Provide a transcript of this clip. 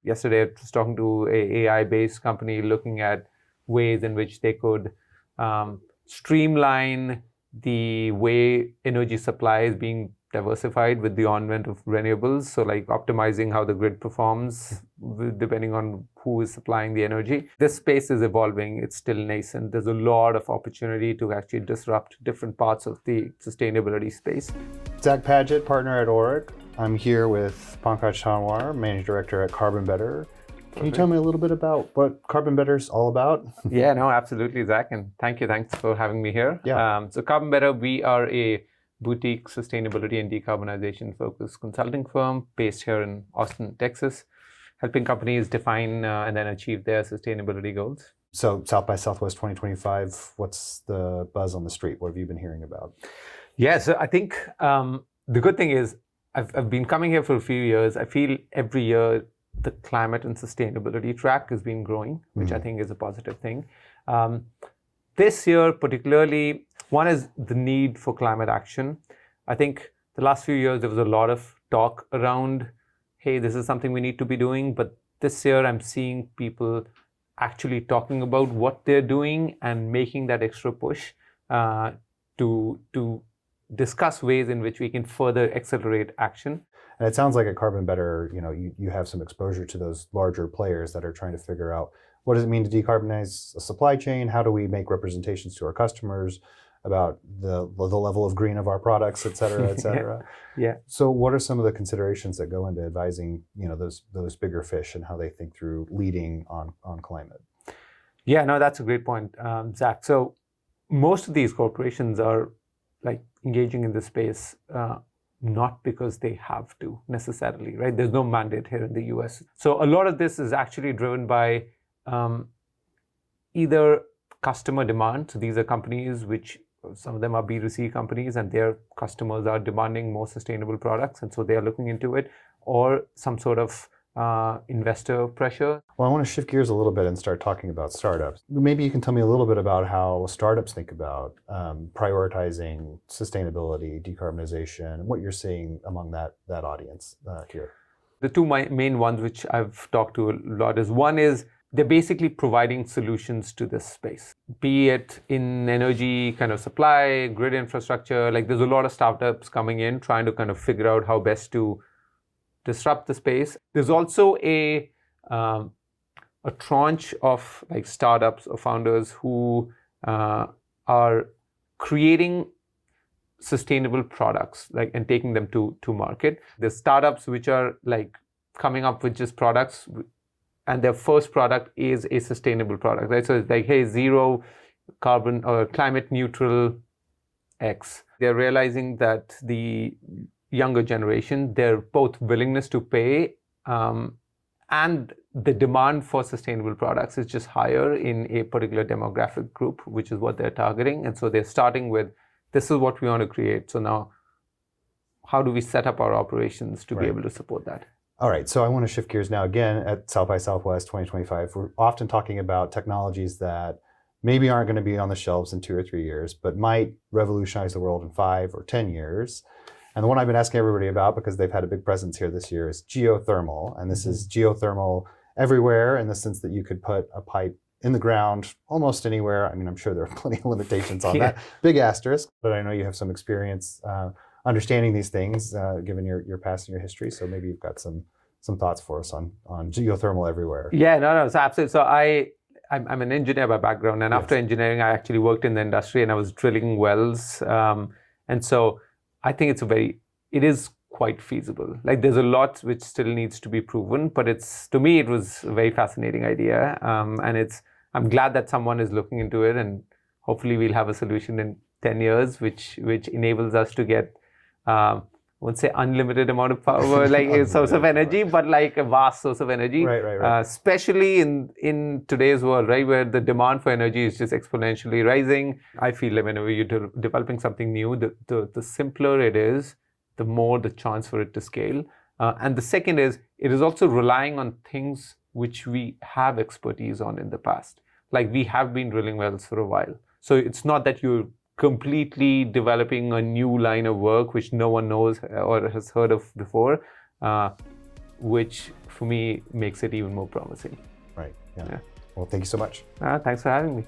yesterday I was talking to a AI-based company looking at ways in which they could streamline the way energy supply is being diversified with the advent of renewables. So like optimizing how the grid performs depending on who is supplying the energy. This space is evolving. It's still nascent. There's a lot of opportunity to actually disrupt different parts of the sustainability space. Zach Padgett, partner at Orrick. I'm here with Pankaj Tanwar, Managing Director at CarbonBetter. Can you tell me a little bit about what CarbonBetter's all about? Yeah, no, absolutely, Zach. And thanks for having me here. Yeah. So CarbonBetter, we are a boutique sustainability and decarbonization focused consulting firm based here in Austin, Texas, helping companies define and then achieve their sustainability goals. So South by Southwest 2025, what's the buzz on the street? What have you been hearing about? Yeah, so I think the good thing is I've been coming here for a few years. I feel every year the climate and sustainability track has been growing, which I think is a positive thing. This year particularly, one is the need for climate action. I think the last few years there was a lot of talk around, hey, this is something we need to be doing. But this year I'm seeing people actually talking about what they're doing and making that extra push to discuss ways in which we can further accelerate action. And it sounds like at CarbonBetter, you have some exposure to those larger players that are trying to figure out what does it mean to decarbonize a supply chain? How do we make representations to our customers about the level of green of our products, et cetera, et cetera? Yeah. So what are some of the considerations that go into advising those bigger fish and how they think through leading on climate? Yeah, no, that's a great point, Zach. So most of these corporations are like engaging in this space not because they have to necessarily, right? There's no mandate here in the US. So a lot of this is actually driven by either customer demand. So these are companies which some of them are B2C companies and their customers are demanding more sustainable products. And so they are looking into it, or some sort of investor pressure. Well, I want to shift gears a little bit and start talking about startups. Maybe you can tell me a little bit about how startups think about prioritizing sustainability, decarbonization, and what you're seeing among that audience here. The two main ones which I've talked to a lot is, one is they're basically providing solutions to this space, be it in energy kind of supply, grid infrastructure. Like there's a lot of startups coming in trying to kind of figure out how best to disrupt the space. There's also a tranche of like startups or founders who are creating sustainable products and taking them to market. There's startups which are like coming up with just products and their first product is a sustainable product, right? So it's like, hey, zero carbon or climate neutral X. They're realizing that the younger generation, their both willingness to pay and the demand for sustainable products is just higher in a particular demographic group, which is what they're targeting. And so they're starting with, this is what we want to create. So now, how do we set up our operations to be able to support that? All right, so I want to shift gears now again at South by Southwest 2025. We're often talking about technologies that maybe aren't going to be on the shelves in 2 or 3 years, but might revolutionize the world in 5 or 10 years. And the one I've been asking everybody about, because they've had a big presence here this year, is geothermal. And this is geothermal everywhere in the sense that you could put a pipe in the ground almost anywhere. I mean, I'm sure there are plenty of limitations on that. Big asterisk, but I know you have some experience understanding these things, given your past and your history. So maybe you've got some thoughts for us on geothermal everywhere. Yeah, no, so absolutely. So I'm an engineer by background, and after engineering, I actually worked in the industry and I was drilling wells. And so I think it is quite feasible. Like there's a lot which still needs to be proven, but to me, it was a very fascinating idea. And I'm glad that someone is looking into it, and hopefully we'll have a solution in 10 years, which enables us to get, I won't say unlimited amount of power, like a source of energy, but like a vast source of energy, right. Especially in today's world, right, where the demand for energy is just exponentially rising. I feel like whenever you're developing something new, the simpler it is, the more the chance for it to scale. And the second is, it is also relying on things which we have expertise on in the past. Like we have been drilling wells for a while. So it's not that you're completely developing a new line of work which no one knows or has heard of before. which for me makes it even more promising. Right. Yeah. Yeah. Well, thank you so much. Thanks for having me.